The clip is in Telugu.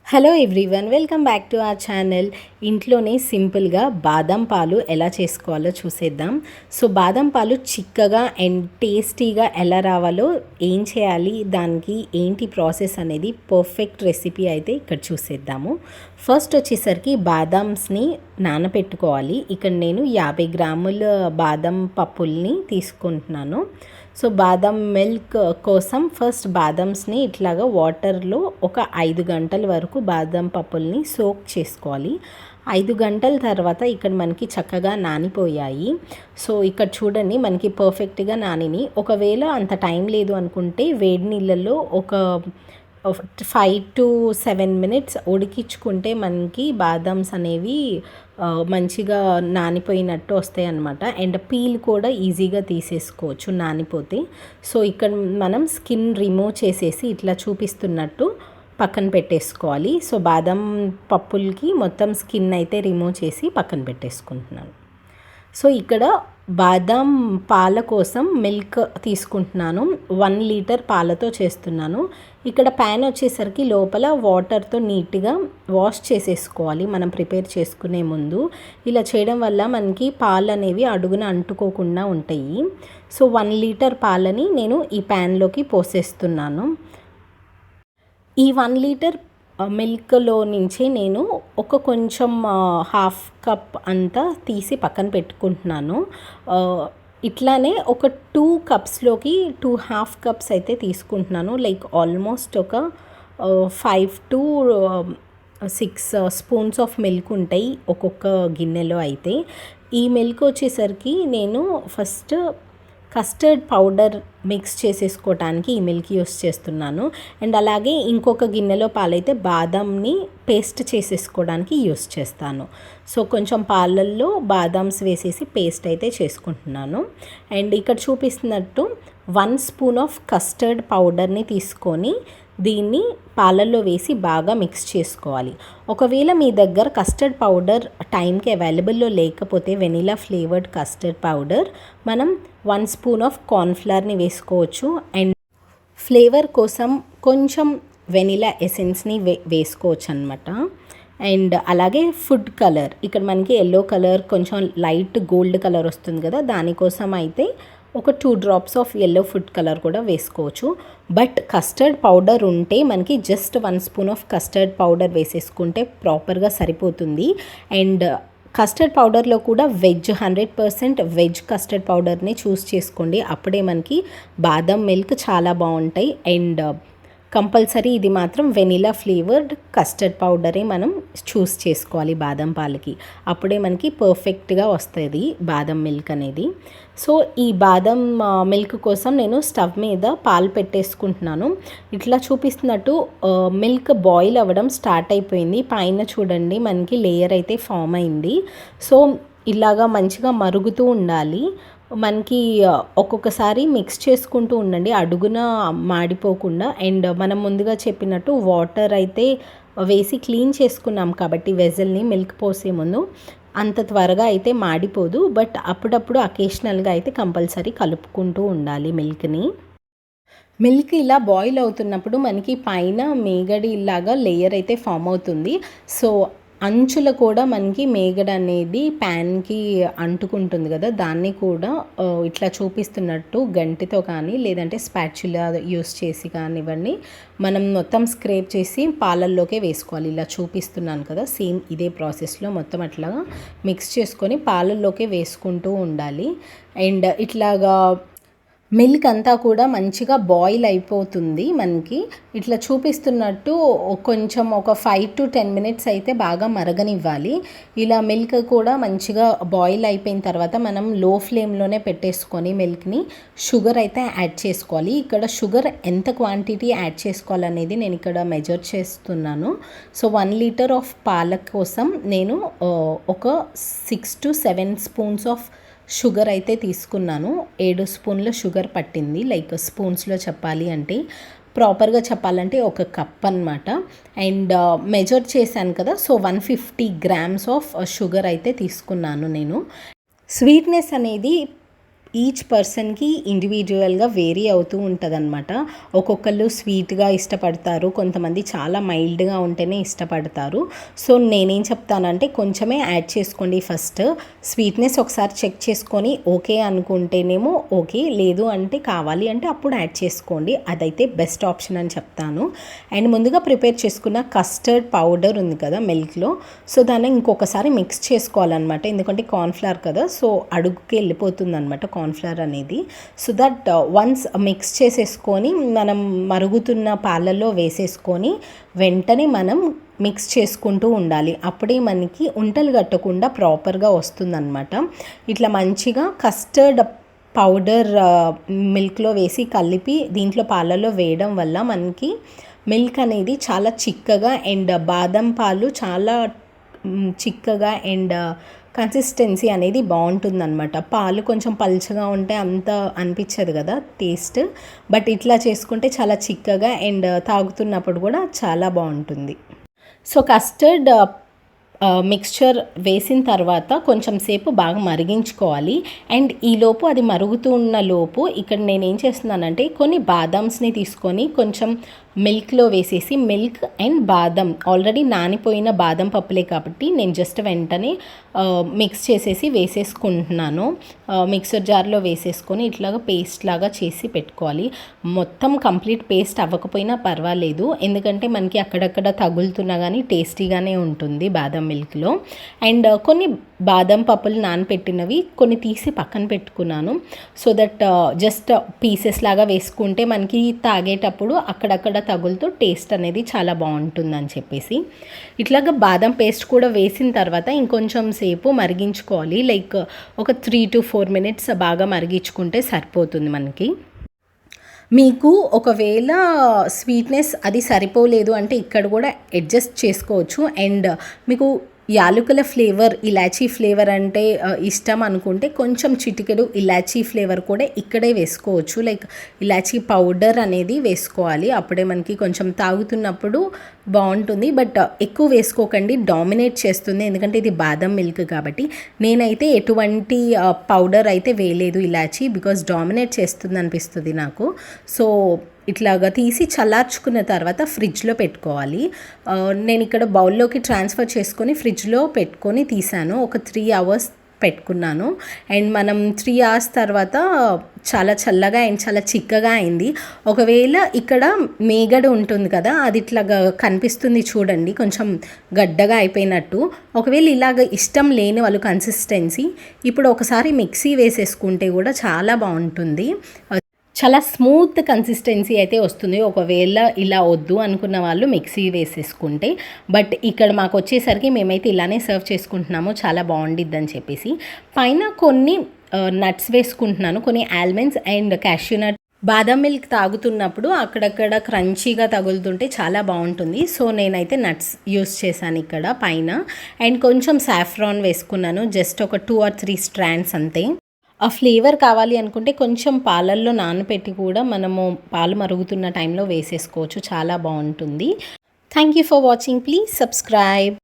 Hello everyone, welcome back to our channel. ఇంట్లోనే సింపుల్గా బాదం పాలు ఎలా చేసుకోవాలో చూసేద్దాం. సో బాదం పాలు చిక్కగా అండ్ టేస్టీగా ఎలా రావాలో, ఏం చేయాలి, దానికి ఏంటి ప్రాసెస్ అనేది పర్ఫెక్ట్ రెసిపీ అయితే ఇక్కడ చూసేద్దాము. ఫస్ట్ వచ్చేసరికి బాదామ్స్ని నానబెట్టుకోవాలి. ఇక్కడ నేను 50 గ్రాముల బాదం పప్పుల్ని తీసుకుంటున్నాను. సో బాదం మిల్క్ కోసం ఫస్ట్ బాదమ్స్ని ఇట్లాగా వాటర్లో ఒక 5 గంటల వరకు బాదం పప్పుల్ని సోక్ చేసుకోవాలి. 5 గంటల తర్వాత ఇక్కడ మనకి చక్కగా నానిపోయాయి. సో ఇక్కడ చూడండి, మనకి పర్ఫెక్ట్గా నానిని. ఒకవేళ అంత టైం లేదు అనుకుంటే వేడి నీళ్ళల్లో ఒక 5 to 7 minutes ఉడికించుకుంటే మనకి బాదామ్స్ అనేవి మంచిగా నానిపోయినట్టు వస్తాయి అన్నమాట. అండ్ పీల్ కూడా ఈజీగా తీసేసుకోవచ్చు నానిపోతే. సో ఇక్కడ మనం స్కిన్ రిమూవ్ చేసేసి ఇట్లా చూపిస్తున్నట్టు పక్కన పెట్టేసుకోవాలి. సో బాదం పప్పులకి మొత్తం స్కిన్ అయితే రిమూవ్ చేసి పక్కన పెట్టేసుకుంటున్నాను. సో ఇక్కడ బాదం పాల కోసం మిల్క్ తీసుకుంటున్నాను. 1 లీటర్ పాలతో చేస్తున్నాను. ఇక్కడ ప్యాన్ వచ్చేసరికి లోపల వాటర్తో నీట్గా వాష్ చేసేసుకోవాలి మనం ప్రిపేర్ చేసుకునే ముందు. ఇలా చేయడం వల్ల మనకి పాలు అనేవి అడుగున అంటుకోకుండా ఉంటాయి. సో 1 లీటర్ పాలని నేను ఈ ప్యాన్లోకి పోసేస్తున్నాను. ఈ 1 లీటర్ మిల్క్లో నుంచి నేను కొంచెం హాఫ్ కప్ అంతా తీసి పక్కన పెట్టుకుంటున్నాను. ఇట్లానే ఒక 2 కప్స్లోకి 2.5 కప్స్ అయితే తీసుకుంటున్నాను. లైక్ ఆల్మోస్ట్ ఒక 5 to 6 స్పూన్స్ ఆఫ్ మిల్క్ ఉంటాయి ఒక్కొక్క గిన్నెలో. అయితే ఈ మిల్క్ వచ్చేసరికి నేను ఫస్ట్ కస్టర్డ్ పౌడర్ మిక్స్ చేసేసుకోవటానికి ఈ మిల్క్ యూస్ చేస్తున్నాను. అండ్ అలాగే ఇంకొక గిన్నెలో పాలైతే బాదంని పేస్ట్ చేసేసుకోవడానికి యూస్ చేస్తాను. సో కొంచెం పాలల్లో బాదామ్స్ వేసేసి పేస్ట్ అయితే చేసుకుంటున్నాను. అండ్ ఇక్కడ చూపిస్తున్నట్టు 1 స్పూన్ ఆఫ్ కస్టర్డ్ పౌడర్ని తీసుకొని దీన్ని పాలల్లో వేసి బాగా మిక్స్ చేసుకోవాలి. ఒకవేళ మీ దగ్గర కస్టర్డ్ పౌడర్ టైంకి అవైలబుల్లో లేకపోతే వెనిలా ఫ్లేవర్డ్ కస్టర్డ్ పౌడర్ మనం 1 స్పూన్ ఆఫ్ కార్న్ఫ్లవర్ని వేసుకోవచ్చు. అండ్ ఫ్లేవర్ కోసం కొంచెం వెనిలా ఎసెన్స్ని వేసుకోవచ్చు అనమాట. అండ్ అలాగే ఫుడ్ కలర్, ఇక్కడ మనకి ఎల్లో కలర్ కొంచెం లైట్ గోల్డ్ కలర్ వస్తుంది కదా, దానికోసం అయితే ఒక 2 drops of yellow food colour కూడా వేసుకోవచ్చు. బట్ కస్టర్డ్ పౌడర్ ఉంటే మనకి just 1 spoon of custard powder వేసేసుకుంటే ప్రాపర్గా సరిపోతుంది. అండ్ కస్టర్డ్ పౌడర్లో కూడా 100% వెజ్ కస్టర్డ్ పౌడర్ని చూస్ చేసుకోండి. అప్పుడే మనకి బాదం మిల్క్ చాలా బాగుంటాయి. అండ్ కంపల్సరీ ఇది మాత్రం వెనిలా ఫ్లేవర్డ్ కస్టర్డ్ పౌడరే మనం చూస్ చేసుకోవాలి బాదం పాలకి. అప్పుడే మనకి పర్ఫెక్ట్గా వస్తుంది బాదం మిల్క్ అనేది. సో ఈ బాదం మిల్క్ కోసం నేను స్టవ్ మీద పాలు పెట్టేసుకుంటున్నాను. ఇట్లా చూపిస్తున్నట్టు మిల్క్ బాయిల్ అవ్వడం స్టార్ట్ అయిపోయింది. పైన చూడండి మనకి లేయర్ అయితే ఫామ్ అయింది. సో ఇలాగా మంచిగా మరుగుతూ ఉండాలి. మనకి ఒక్కొక్కసారి మిక్స్ చేసుకుంటూ ఉండండి అడుగున మాడిపోకుండా. అండ్ మనం ముందుగా చెప్పినట్టు వాటర్ అయితే వేసి క్లీన్ చేసుకున్నాం కాబట్టి వెజల్ని మిల్క్ పోసే ముందు అంత త్వరగా అయితే మాడిపోదు. బట్ అప్పుడప్పుడు అకేషనల్గా అయితే కంపల్సరీ కలుపుకుంటూ ఉండాలి మిల్క్ని. మిల్క్ ఇలా బాయిల్ అవుతున్నప్పుడు మనకి పైన మేగడి ఇలాగా లేయర్ అయితే ఫామ్ అవుతుంది. సో అంచుల కూడా మనకి మేగడ అనేది ప్యాన్కి అంటుకుంటుంది కదా, దాన్ని కూడా ఇట్లా చూపిస్తున్నట్టు గంటితో కానీ లేదంటే స్పాచులా యూస్ చేసి కానివ్వండి మనం మొత్తం స్క్రేప్ చేసి పాలల్లోకే వేసుకోవాలి. ఇలా చూపిస్తున్నాను కదా, సేమ్ ఇదే ప్రాసెస్లో మొత్తం అట్లా మిక్స్ చేసుకొని పాలల్లోకే వేసుకుంటూ ఉండాలి. అండ్ ఇట్లాగా మిల్క్ అంతా కూడా మంచిగా బాయిల్ అయిపోతుంది. మనకి ఇట్లా చూపిస్తున్నట్టు కొంచెం ఒక 5 to 10 minutes అయితే బాగా మరగనివ్వాలి. ఇలా మిల్క్ కూడా మంచిగా బాయిల్ అయిపోయిన తర్వాత మనం లో ఫ్లేమ్లోనే పెట్టేసుకొని మిల్క్ని షుగర్ అయితే యాడ్ చేసుకోవాలి. ఇక్కడ షుగర్ ఎంత క్వాంటిటీ యాడ్ చేసుకోవాలనేది నేను ఇక్కడ మెజర్ చేస్తున్నాను. సో 1 లీటర్ ఆఫ్ పాల కోసం నేను ఒక 6 to 7 స్పూన్స్ ఆఫ్ షుగర్ అయితే తీసుకున్నాను. 7 స్పూన్ల షుగర్ పట్టింది. లైక్ స్పూన్స్లో చెప్పాలి అంటే, ప్రాపర్గా చెప్పాలంటే 1 కప్ అనమాట. అండ్ మెజర్ చేశాను కదా, సో 150 గ్రామ్స్ ఆఫ్ షుగర్ అయితే తీసుకున్నాను నేను. స్వీట్నెస్ అనేది ఈచ్ పర్సన్కి ఇండివిజువల్గా వేరీ అవుతూ ఉంటుందన్నమాట. ఒక్కొక్కళ్ళు స్వీట్గా ఇష్టపడతారు, కొంతమంది చాలా మైల్డ్గా ఉంటేనే ఇష్టపడతారు. సో నేనేం చెప్తానంటే కొంచెమే యాడ్ చేసుకోండి. ఫస్ట్ స్వీట్నెస్ ఒకసారి చెక్ చేసుకొని ఓకే అనుకుంటేనేమో ఓకే, లేదు అంటే కావాలి అంటే అప్పుడు యాడ్ చేసుకోండి. అదైతే బెస్ట్ ఆప్షన్ అని చెప్తాను. అండ్ ముందుగా ప్రిపేర్ చేసుకున్న కస్టర్డ్ పౌడర్ ఉంది కదా మిల్క్లో, సో దాన్ని ఇంకొకసారి మిక్స్ చేసుకోవాలన్నమాట. ఎందుకంటే కార్న్ఫ్లవర్ కదా, సో అడుగుకి వెళ్ళిపోతుంది అనమాట కార్న్ఫ్లవర్ అనేది. సో దట్ వన్స్ మిక్స్ చేసేసుకొని మనం మరుగుతున్న పాలల్లో వేసేసుకొని వెంటనే మనం మిక్స్ చేసుకుంటూ ఉండాలి. అప్పుడే మనకి ఉంటలు కట్టకుండా ప్రాపర్గా వస్తుందన్నమాట. ఇట్లా మంచిగా కస్టర్డ్ పౌడర్ మిల్క్లో వేసి కలిపి దీంట్లో పాలలో వేయడం వల్ల మనకి మిల్క్ అనేది చాలా చిక్కగా అండ్ బాదం పాలు చాలా చిక్కగా అండ్ కన్సిస్టెన్సీ అనేది బాగుంటుందన్నమాట. పాలు కొంచెం పల్చగా ఉంటే అంత అనిపించదు కదా టేస్ట్, బట్ ఇట్లా చేసుకుంటే చాలా చిక్కగా అండ్ తాగుతున్నప్పుడు కూడా చాలా బాగుంటుంది. సో కస్టర్డ్ మిక్స్చర్ వేసిన తర్వాత కొంచెం సేపు బాగా మరిగించుకోవాలి. అండ్ ఈలోపు అది మరుగుతూ ఉన్న లోపు ఇక్కడ నేను ఏం చేస్తున్నానంటే కొన్ని బాదామ్స్ని తీసుకొని కొంచెం మిల్క్లో వేసేసి, మిల్క్ అండ్ బాదం ఆల్రెడీ నానిపోయిన బాదం పప్పులే కాబట్టి నేను జస్ట్ వెంటనే మిక్స్ చేసేసి వేసేసుకుంటున్నాను. మిక్సర్ జార్లో వేసేసుకొని ఇట్లాగా పేస్ట్ లాగా చేసి పెట్టుకోవాలి. మొత్తం కంప్లీట్ పేస్ట్ అవ్వకపోయినా పర్వాలేదు, ఎందుకంటే మనకి అక్కడక్కడ తగులుతున్నా కానీ టేస్టీగానే ఉంటుంది బాదం మిల్క్లో. అండ్ కొన్ని బాదం పప్పులు నానపెట్టినవి కొన్ని తీసి పక్కన పెట్టుకున్నాను. సో దట్ జస్ట్ పీసెస్ లాగా వేసుకుంటే మనకి తాగేటప్పుడు అక్కడక్కడ తగులుతూ టేస్ట్ అనేది చాలా బాగుంటుందని చెప్పేసి ఇట్లాగా బాదం పేస్ట్ కూడా వేసిన తర్వాత ఇంకొంచెం సేపు మరిగించుకోవాలి. లైక్ ఒక 3 to 4 minutes బాగా మరిగించుకుంటే సరిపోతుంది మనకి. మీకు ఒకవేళ స్వీట్నెస్ అది సరిపోలేదు అంటే ఇక్కడ కూడా అడ్జస్ట్ చేసుకోవచ్చు. అండ్ మీకు యాలకుల ఫ్లేవర్, ఇలాచీ ఫ్లేవర్ అంటే ఇష్టం అనుకుంటే కొంచెం చిటికెడు ఇలాచీ ఫ్లేవర్ కూడా ఇక్కడే వేసుకోవచ్చు. లైక్ ఇలాచీ పౌడర్ అనేది వేసుకోవాలి, అప్పుడే మనకి కొంచెం తాగుతున్నప్పుడు బాగుంటుంది. బట్ ఎక్కువ వేసుకోకండి, డామినేట్ చేస్తుంది, ఎందుకంటే ఇది బాదం మిల్క్ కాబట్టి. నేనైతే ఎటువంటి పౌడర్ అయితే వేయలేదు ఇలాచీ, బికాజ్ డామినేట్ చేస్తుంది అనిపిస్తుంది నాకు. సో ఇట్లాగా తీసి చల్లార్చుకున్న తర్వాత ఫ్రిడ్జ్లో పెట్టుకోవాలి. నేను ఇక్కడ బౌల్లోకి ట్రాన్స్ఫర్ చేసుకొని ఫ్రిడ్జ్లో పెట్టుకొని తీసాను. ఒక 3 hours పెట్టుకున్నాను. అండ్ మనం 3 hours తర్వాత చాలా చల్లగా అండ్ చాలా చిక్కగా అయింది. ఒకవేళ ఇక్కడ మేగడ ఉంటుంది కదా, అది ఇట్లాగా కనిపిస్తుంది చూడండి, కొంచెం గడ్డగా అయిపోయినట్టు. ఒకవేళ ఇలాగ ఇష్టం లేని వాళ్ళు కన్సిస్టెన్సీ ఇప్పుడు ఒకసారి మిక్సీ వేసేసుకుంటే కూడా చాలా బాగుంటుంది. చాలా స్మూత్ కన్సిస్టెన్సీ అయితే వస్తుంది ఒకవేళ ఇలా వద్దు అనుకున్న వాళ్ళు మిక్సీ వేసేసుకుంటే. బట్ ఇక్కడ మాకు వచ్చేసరికి మేమైతే ఇలానే సర్వ్ చేసుకుంటున్నాము, చాలా బాగుండిద్ది అని చెప్పేసి. పైన కొన్ని నట్స్ వేసుకుంటున్నాను, కొన్ని ఆల్మండ్స్ అండ్ క్యాష్యూ నట్. బాదం మిల్క్ తాగుతున్నప్పుడు అక్కడక్కడ క్రంచీగా తగులుతుంటే చాలా బాగుంటుంది. సో నేనైతే నట్స్ యూస్ చేశాను ఇక్కడ పైన. అండ్ కొంచెం సాఫ్రాన్ వేసుకున్నాను, జస్ట్ ఒక 2 or 3 strands అంతే. ఆ ఫ్లేవర్ కావాలి అనుకుంటే కొంచెం పాలల్లో నానబెట్టి కూడా మనము పాలు మరుగుతున్న టైంలో వేసేసుకోవచ్చు, చాలా బాగుంటుంది. Thank you for watching. Please subscribe.